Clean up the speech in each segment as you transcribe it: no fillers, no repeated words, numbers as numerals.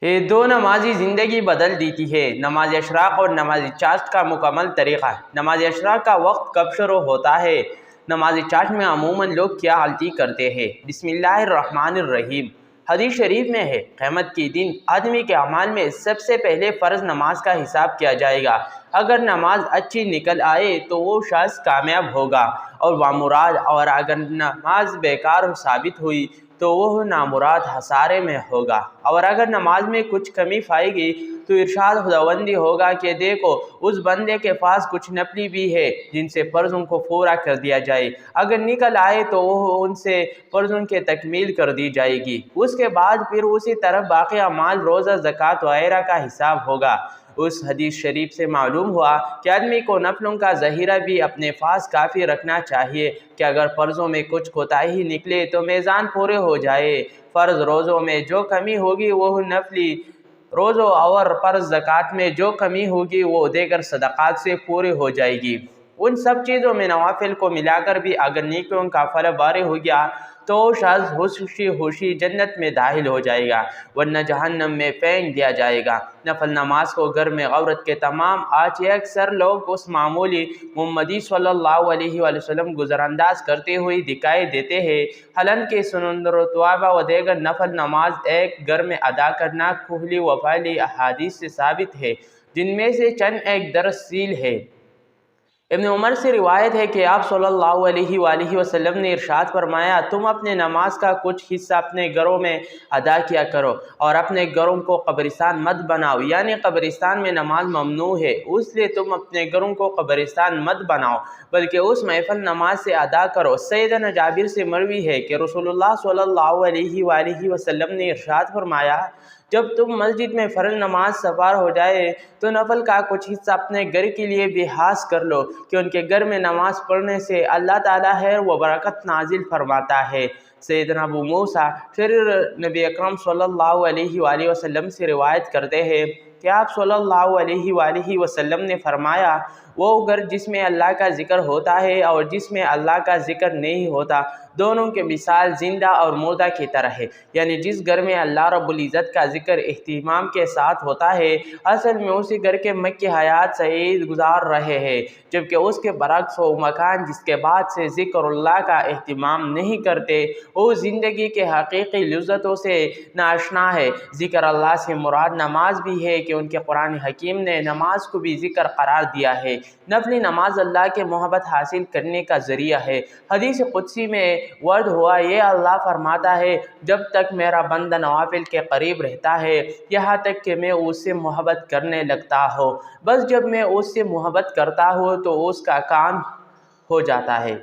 یہ دو نمازی زندگی بدل دیتی ہے۔ نماز اشراق اور نماز چاشت کا مکمل طریقہ۔ نماز اشراق کا وقت کب شروع ہوتا ہے؟ نماز چاشت میں عموماً لوگ کیا غلطی کرتے ہیں؟ بسم اللہ الرحمن الرحیم۔ حدیث شریف میں ہے، قیامت کے دن آدمی کے اعمال میں سب سے پہلے فرض نماز کا حساب کیا جائے گا۔ اگر نماز اچھی نکل آئے تو وہ شخص کامیاب ہوگا اور بامراد، اور اگر نماز بیکار ثابت ہوئی تو وہ نامراد خسارے میں ہوگا۔ اور اگر نماز میں کچھ کمی پائی گئی تو ارشاد خداوندی ہوگا کہ دیکھو اس بندے کے پاس کچھ نفلی بھی ہے جن سے فرضوں کو پورا کر دیا جائے۔ اگر نکل آئے تو وہ ان سے فرضوں کی تکمیل کر دی جائے گی۔ اس کے بعد پھر اسی طرح باقی اعمال، روزہ، زکوٰۃ وغیرہ کا حساب ہوگا۔ اس حدیث شریف سے معلوم ہوا کہ آدمی کو نفلوں کا ذخیرہ بھی اپنے پاس کافی رکھنا چاہیے کہ اگر فرضوں میں کچھ کوتاہی نکلے تو میزان پورے ہو جائے۔ فرض روزوں میں جو کمی ہوگی وہ نفلی روزوں، اور فرض زکوٰۃ میں جو کمی ہوگی وہ دیگر صدقات سے پورے ہو جائے گی۔ ان سب چیزوں میں نوافل کو ملا کر بھی اگر نیکیوں کا پھل بارے ہو گیا تو وہ شخص خوشی خوشی جنت میں داخل ہو جائے گا، ورنہ جہنم میں پھینک دیا جائے گا۔ نفل نماز کو گھر میں عورت کے تمام آج اکثر لوگ اس معمولی محمدی صلی اللہ علیہ وآلہ وسلم گزر انداز کرتے ہوئے دکھائی دیتے ہیں، حالانکہ سنن رتبہ و دیگر نفل نماز ایک گھر میں ادا کرنا کھلی وفعلی احادیث سے ثابت ہے، جن میں سے چند ایک درج ذیل ہے۔ ابن عمر سے روایت ہے کہ آپ صلی اللہ علیہ وآلہ وسلم نے ارشاد فرمایا، تم اپنے نماز کا کچھ حصہ اپنے گھروں میں ادا کیا کرو اور اپنے گھروں کو قبرستان مت بناؤ، یعنی قبرستان میں نماز ممنوع ہے، اس لیے تم اپنے گھروں کو قبرستان مت بناؤ بلکہ اس محفل نماز سے ادا کرو۔ سیدنا جابر سے مروی ہے کہ رسول اللہ صلی اللہ علیہ وآلہ وسلم نے ارشاد فرمایا، جب تم مسجد میں فرض نماز سپار ہو جائے تو نفل کا کچھ حصہ اپنے گھر کے لیے بھی خاص کر لو، کہ ان کے گھر میں نماز پڑھنے سے اللہ تعالیٰ خیر و برکت نازل فرماتا ہے۔ سیدنا ابو موسیٰ نبی اکرم صلی اللہ علیہ وآلہ وسلم سے روایت کرتے ہیں کہ آپ صلی اللہ علیہ وآلہ وسلم نے فرمایا، وہ گھر جس میں اللہ کا ذکر ہوتا ہے اور جس میں اللہ کا ذکر نہیں ہوتا، دونوں کے مثال زندہ اور مردہ کی طرح ہے، یعنی جس گھر میں اللہ رب العزت کا ذکر اہتمام کے ساتھ ہوتا ہے، اصل میں اسی گھر کے مکی حیات سعید گزار رہے ہیں، جبکہ اس کے برعکس وہ مکان جس کے بعد سے ذکر اللہ کا اہتمام نہیں کرتے، وہ زندگی کے حقیقی لذتوں سے ناآشنا ہے۔ ذکر اللہ سے مراد نماز بھی ہے کہ ان کے قرآن حکیم نے نماز کو بھی ذکر قرار دیا ہے۔ نفلی نماز اللہ کے محبت حاصل کرنے کا ذریعہ ہے۔ حدیث قدسی میں ورد ہوا، یہ اللہ فرماتا ہے، جب تک میرا بندہ نوافل کے قریب رہتا ہے یہاں تک کہ میں اس سے محبت کرنے لگتا ہوں، بس جب میں اس سے محبت کرتا ہوں تو اس کا کان ہو جاتا ہے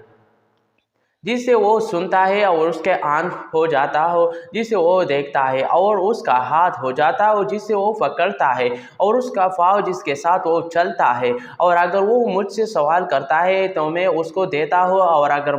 جس سے وہ سنتا ہے، اور اس کے آنکھ ہو جاتا ہو جس سے وہ دیکھتا ہے، اور اس کا ہاتھ ہو جاتا ہو جس سے وہ پکڑتا ہے، اور اس کا پاؤں جس کے ساتھ وہ چلتا ہے، اور اگر وہ مجھ سے سوال کرتا ہے تو میں اس کو دیتا ہوں، اور اگر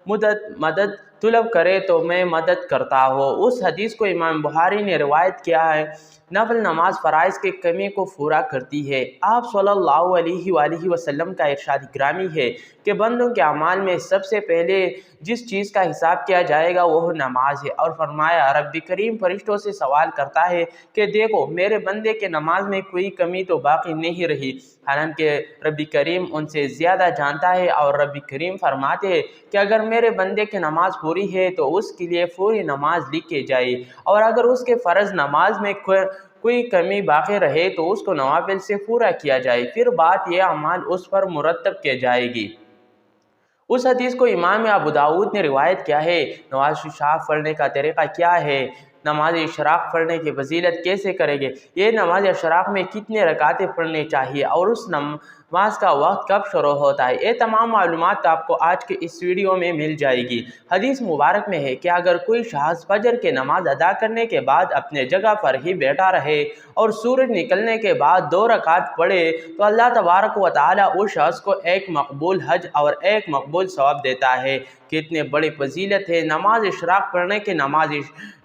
مدد طلب کرے تو میں مدد کرتا ہوں۔ اس حدیث کو امام بخاری نے روایت کیا ہے۔ نفل نماز فرائض کی کمی کو پورا کرتی ہے۔ آپ صلی اللہ علیہ وآلہ وسلم کا ارشاد گرامی ہے کہ بندوں کے اعمال میں سب سے پہلے جس چیز کا حساب کیا جائے گا وہ نماز ہے، اور فرمایا، رب کریم فرشتوں سے سوال کرتا ہے کہ دیکھو میرے بندے کے نماز میں کوئی کمی تو باقی نہیں رہی، حالانکہ رب کریم ان سے زیادہ جانتا ہے، اور رب کریم فرماتے ہیں کہ اگر میرے بندے کی نماز پوری ہے تو اس کے لیے پوری نماز لکھی جائے، اور اگر اس کے فرض نماز میں کوئی کمی باقی رہے تو اس کو نوافل سے پورا کیا جائے، پھر بات یہ اعمال اس پر مرتب کی جائے گی۔ اس حدیث کو امام ابو داؤد نے روایت کیا ہے۔ نماز اشراق پڑھنے کا طریقہ کیا ہے؟ نماز اشراق پڑھنے کی فضیلت کیسے کریں گے؟ یہ نماز اشراق میں کتنے رکعتیں پڑھنے چاہیے اور اس نماز کا وقت کب شروع ہوتا ہے، یہ تمام معلومات آپ کو آج کے اس ویڈیو میں مل جائے گی۔ حدیث مبارک میں ہے کہ اگر کوئی شخص فجر کی نماز ادا کرنے کے بعد اپنے جگہ پر ہی بیٹھا رہے اور سورج نکلنے کے بعد 2 رکعت پڑھے تو اللہ تبارک و تعالیٰ اس شخص کو ایک مقبول حج اور ایک مقبول ثواب دیتا ہے۔ کتنے بڑی فضیلت ہے نماز اشراق پڑھنے کی۔ نماز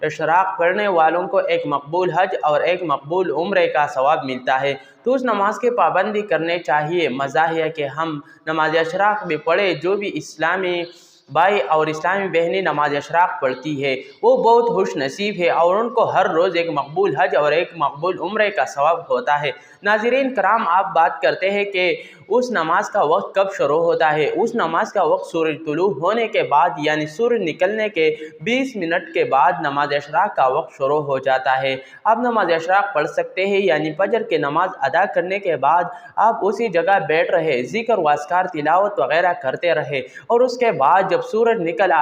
اشراق پڑھنے والوں کو ایک مقبول حج اور ایک مقبول عمرے کا ثواب ملتا ہے، تو اس نماز کی پابندی کرنی چاہیے۔ مزہ ہے کہ ہم نماز اشراق بھی پڑھیں، جو بھی اسلامی भाई और इस्लामी बहनें नमाज अशराक पढ़ती है वो बहुत खुश नसीब है और उनको हर रोज़ एक मकबूल हज और एक मकबूल उम्रे का सवाब होता है। नाज़रीन कराम, आप बात करते हैं कि उस नमाज का वक्त कब शुरू होता है। उस नमाज का वक्त सूरज तुलू होने के बाद यानी सूरज निकलने के 20 मिनट के बाद नमाज अशराक का वक्त शुरू हो जाता है। आप नमाज अशराक पढ़ सकते हैं यानी फजर की नमाज अदा करने के बाद आप उसी जगह बैठ रहे, ज़िक्र व अस्कार तिलावत वगैरह करते रहे और उसके बाद जब सूरज निकल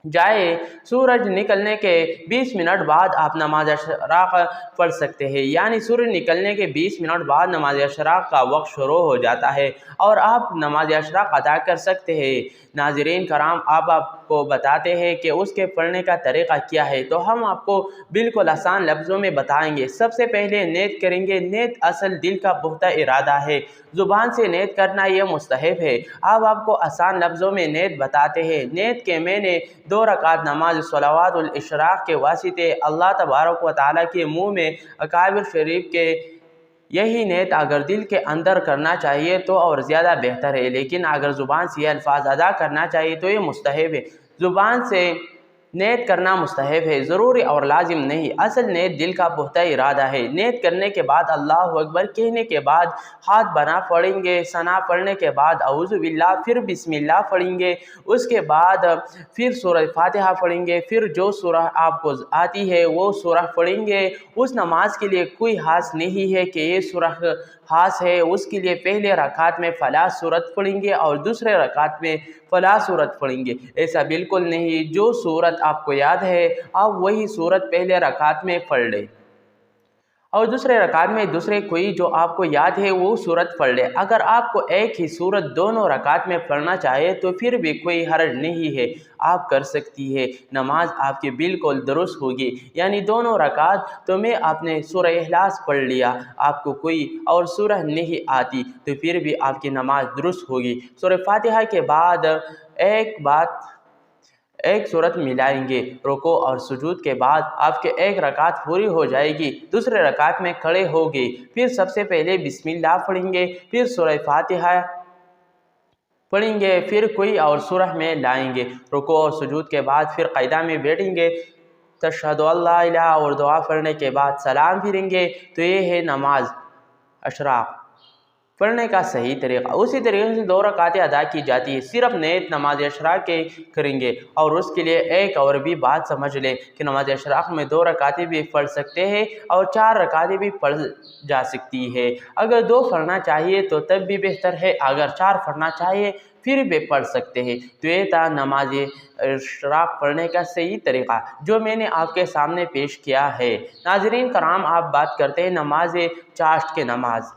जाए, सूरज निकलने के 20 मिनट बाद आप नमाज अशराक पढ़ सकते हैं यानी सूरज निकलने के 20 मिनट बाद नमाज अशराक का वक्त शुरू हो जाता है और आप नमाज अशराक अदा कर सकते हैं। नाज़रीन कराम, आपको बताते हैं कि उसके पढ़ने का तरीक़ा क्या है, तो हम आपको बिल्कुल आसान लफ्ज़ों में बताएंगे। सबसे पहले नियत करेंगे। नियत असल दिल का पुख्ता इरादा है, ज़ुबान से नियत करना यह मुस्तहब है। आपको आसान लफ्ज़ों में नियत बताते हैं। नियत के मैंने 2 रकात नमाज सलावातुल इशराक के वास्ते अल्लाह तबारक व तआला के मुँह में अकाबिर शरीफ के यही नियत अगर दिल के अंदर करना चाहिए तो और ज़्यादा बेहतर है, लेकिन अगर ज़ुबान से ये अल्फाज अदा करना चाहिए तो ये मुस्तहब है। ज़ुबान से नियत करना मुस्तहब है, ज़रूरी और लाजिम नहीं। असल नियत दिल का पुख्ता इरादा है। नियत करने के बाद अल्लाहु अकबर कहने के बाद हाथ बना पढ़ेंगे, सना पढ़ने के बाद औज़ु बिल्लाह, फिर बिस्मिल्लाह पढ़ेंगे, उसके बाद फिर सूरह फातिहा पढ़ेंगे, फिर जो सूरह आपको आती है वो सूरह पढ़ेंगे। उस नमाज के लिए कोई खास नहीं है कि ये सूरह खास है, उसके लिए पहले रकात में फलाह सूरत पढ़ेंगे और दूसरे रकात में फलाह सूरत पढ़ेंगे। ऐसा बिल्कुल नहीं, जो सूरत आपको याद है आप वही सूरत पहले रकात में पढ़ लें और दूसरे रकात में दूसरे कोई जो आपको याद है वो सूरत पढ़ ले। अगर आपको एक ही सूरत दोनों रकात में पढ़ना चाहे तो फिर भी कोई हर्ज नहीं है, आप कर सकती है। नमाज आपकी बिल्कुल दुरुस्त होगी। यानी दोनों रकात तो में आपने सूरह इखलास पढ़ लिया, आपको कोई और सूरह नहीं आती तो फिर भी आपकी नमाज दुरुस्त होगी। सूरह फातिहा के बाद एक सूरत मिलाएंगे। रुकू और सुजूद के बाद आपके एक रकात पूरी हो जाएगी। दूसरे रकात में खड़े होगे, फिर सबसे पहले बिस्मिल्लाह पढ़ेंगे, फिर सूरह फातिहा पढ़ेंगे, फिर कोई और सूरह में लाएंगे। रुकू और सुजूद के बाद फिर क़याम में बैठेंगे, तशहदु अल्ला इलाहा और दुआ पढ़ने के बाद सलाम फिरेंगे। तो ये है नमाज अशराक पढ़ने का सही तरीक़ा। उसी तरीके से 2 रकातें अदा की जाती है। सिर्फ नियत नमाज अशराक के करेंगे और उसके लिए एक और भी बात समझ लें कि नमाज अशराक में 2 रकातें भी पढ़ सकते हैं और 4 रकातें भी पढ़ जा सकती है। अगर 2 पढ़ना चाहिए तो तब भी बेहतर है, अगर 4 पढ़ना चाहिए फिर भी पढ़ सकते हैं। तो ये था नमाज अशराक पढ़ने का सही तरीक़ा जो मैंने आपके सामने पेश किया है। नाज़रीन कराम, आप बात करते हैं नमाज चाश्त के नमाज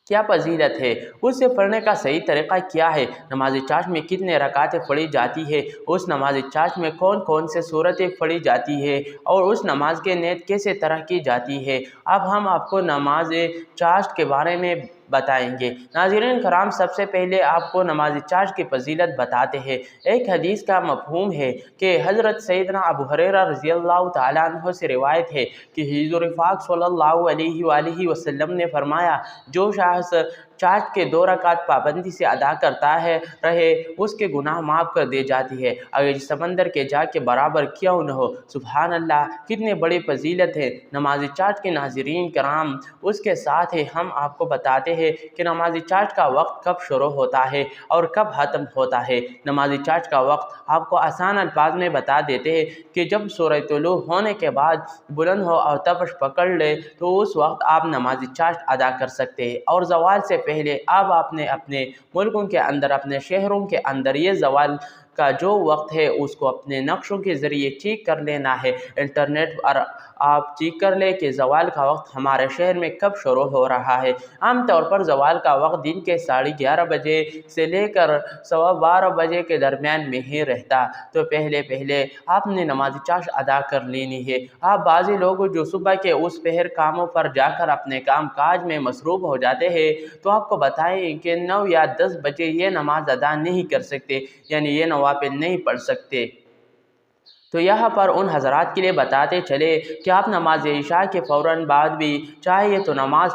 क्या फजीलत है, उससे पढ़ने का सही तरीक़ा क्या है, नमाज चाश्त में कितने रकातें पढ़ी जाती है, उस नमाज चाश्त में कौन कौन से सूरतें पढ़ी जाती है और उस नमाज के नियत कैसे तरह की जाती है। अब हम आपको नमाज चाश्त के बारे में बताएंगे। नाज़रीन कराम, सबसे पहले आपको नमाज चाश्त की फजीलत बताते हैं। एक हदीस का मफ़हूम है कि हज़रत सैयदना अबू हुरैरा रज़ियल्लाहु तआला अन्हु से रिवायत है कि हुज़ूर पाक सल्लल्लाहु अलैहि वसल्लम ने फरमाया, जो शख्स चाश्त के 2 रकात पाबंदी से अदा करता है रहे उसके गुनाह माफ़ कर दिए जाती है, अगर समंदर के जा के बराबर क्यों न हो। सुभान अल्लाह, कितने बड़ी फजीलत है नमाज चाश्त के। नाज़रीन कराम, उसके साथ ही हम आपको बताते हैं कि नमाज चाश्त का वक्त कब शुरू होता है और कब ख़त्म होता है। नमाज चाश्त का वक्त आपको आसान अल्फाज में बता देते हैं कि जब सूरज तुलू होने के बाद बुलंद हो और तपश पकड़ ले तो उस वक्त आप नमाज चाश्त अदा कर सकते हैं। और ज़वाल से पहले अब आपने अपने मुल्कों के अंदर, अपने शहरों के अंदर ये ज़वाल का जो वक्त है उसको अपने नक्शों के ज़रिए चेक कर लेना है। इंटरनेट पर आप चेक कर ले कि ज़वाल का वक्त हमारे शहर में कब शुरू हो रहा है। आम तौर पर ज़वाल का वक्त दिन के 11:30 बजे से लेकर 12:15 बजे के दरमियान में ही रहता। तो पहले आपने नमाज चाश्त अदा कर लेनी है। आप बाज़ी लोग जो सुबह के उस पहर कामों पर जाकर अपने काम काज में मसरूफ़ हो जाते हैं तो आपको बताएं कि 9 या 10 बजे ये नमाज अदा नहीं कर सकते, यानी ये नवाफिल नहीं पढ़ सकते। तो यहाँ पर उन हज़रात के लिए बताते चले कि आप नमाज इशा के फ़ौरन बाद भी चाहिए तो नमाज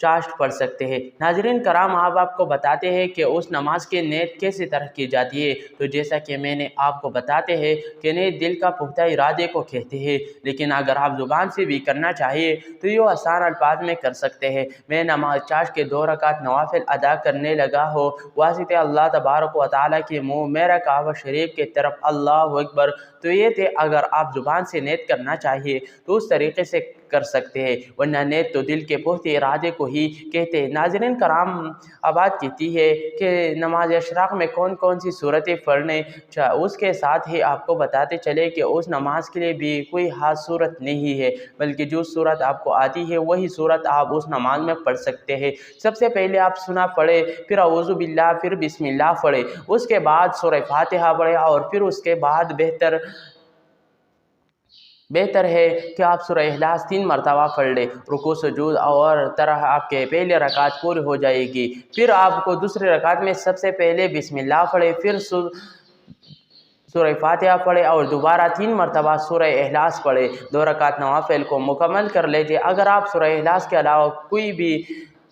चाश्त पढ़ सकते हैं। नाज़रीन कराम, आपको बताते हैं कि उस नमाज की नीयत कैसे तरह की जाती है। तो जैसा कि मैंने आपको बताते हैं कि नीयत दिल का पुख्ता इरादे को कहते हैं, लेकिन अगर आप ज़ुबान से भी करना चाहिए तो ये आसान अल्फाज में कर सकते हैं। मैं नमाज चाश्त के 2 रकात नवाफिल अदा करने लगा हो, वास्ते अल्लाह तबारक व तआला के मुँह मेरा काबा शरीफ की तरफ अल्लाहु अकबर। तो ये थे, अगर आप ज़ुबान से नीयत करना चाहिए तो उस तरीके से कर सकते हैं, वरना नीयत तो दिल के पुख्ते इरादे को ही कहते हैं। नाज़रीन कराम, अब बात कहती है कि नमाज अशराक़ में कौन कौन सी सूरतें पढ़ने उसके साथ ही आपको बताते चले कि उस नमाज के लिए भी कोई ख़ास सूरत नहीं है, बल्कि जो सूरत आपको आती है वही सूरत आप उस नमाज में पढ़ सकते हैं। सबसे पहले आप सुना पढ़े, फिर औज़ु बिल्लाह, फिर बिस्मिल्लाह पढ़े, उसके बाद सूरह फातिहा पढ़े, और फिर उसके बाद बेहतर है कि आप सूरह इखलास 3 मरतबा पढ़ लें। रुकू सुजूद और तरह आपके पहले रकात पूरी हो जाएगी। फिर आपको दूसरे रकात में सबसे पहले बिस्मिल्लाह पढ़े, फिर सूरह फातिहा पढ़े और दोबारा 3 मरतबा सूरह इखलास पढ़े। 2 रकात नवाफिल को मुकम्मल कर लीजिए। अगर आप सूरह इखलास के अलावा कोई भी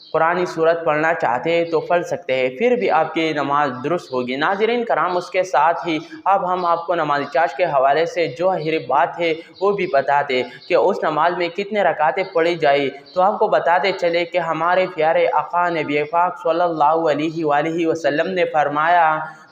कुरानी सूरत पढ़ना चाहते हैं तो पढ़ सकते हैं, फिर भी आपकी नमाज दुरुस्त होगी। नाज़रीन कराम, उसके साथ ही अब हम आपको नमाज चाश्त के हवाले से जो अहम बात है वो भी बताते कि उस नमाज में कितने रकातें पढ़ी जाए। तो आपको बताते चले कि हमारे प्यारे आका नबी पाक सल्लल्लाहु अलैहि वसल्लम ने फरमाया,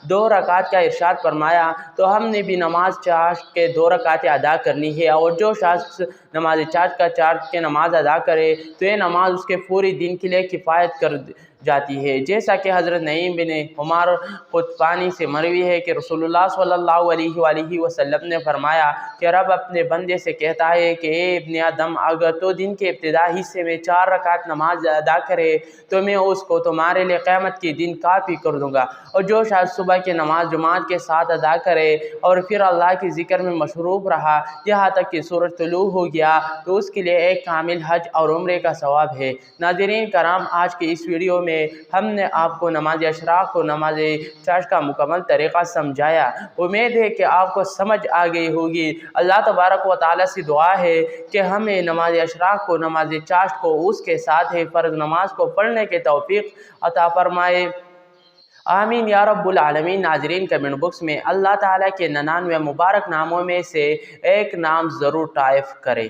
2 रकात का इरशाद फरमाया, तो हमने भी नमाज चाश्त के 2 रकातें अदा करनी है। और जो शख्स नमाज चाश्त के नमाज अदा करे तो ये नमाज उसके पूरे दिन के लिए किफ़ायत कर जाती है। जैसा कि हज़रत नईम बिन उमर क़ुतबानी से मरवी है कि रसूलुल्लाह सल्लल्लाहु अलैहि वसल्लम ने फरमाया कि रब अपने बंदे से कहता है कि ए इब्ने आदम, अगर तो दिन के इब्तिदाई हिस्से में 4 रकात नमाज अदा करे तो मैं उसको तुम्हारे लिए क़यामत के दिन काफ़ी कर दूँगा। और जो शायद सुबह की नमाज जमात के साथ अदा करे और फिर अल्लाह के ज़िक्र में मशरूफ़ रहा यहाँ तक कि सूरज तुलू हो गया, तो उसके लिए एक कामिल हज और उम्रे का सवाब है। नाज़रीन कराम, आज की इस वीडियो में हमने आपको नमाज अशराक़ को नमाज चाश्त का मुकम्मल तरीक़ा समझाया। उम्मीद है कि आपको समझ आ गई होगी। अल्लाह तबारक व तआला से दुआ है कि हमें नमाज अशराक़ को, नमाज चाश्त को, उसके साथ ही फ़र्ज़ नमाज को पढ़ने के तौफ़ीक़ अता फ़रमाए। आमीन या रब्बुल आलमीन। नाज़रीन, कमेंट बॉक्स में अल्लाह ताला के 99 मुबारक नामों में से एक नाम ज़रूर टाइप करें।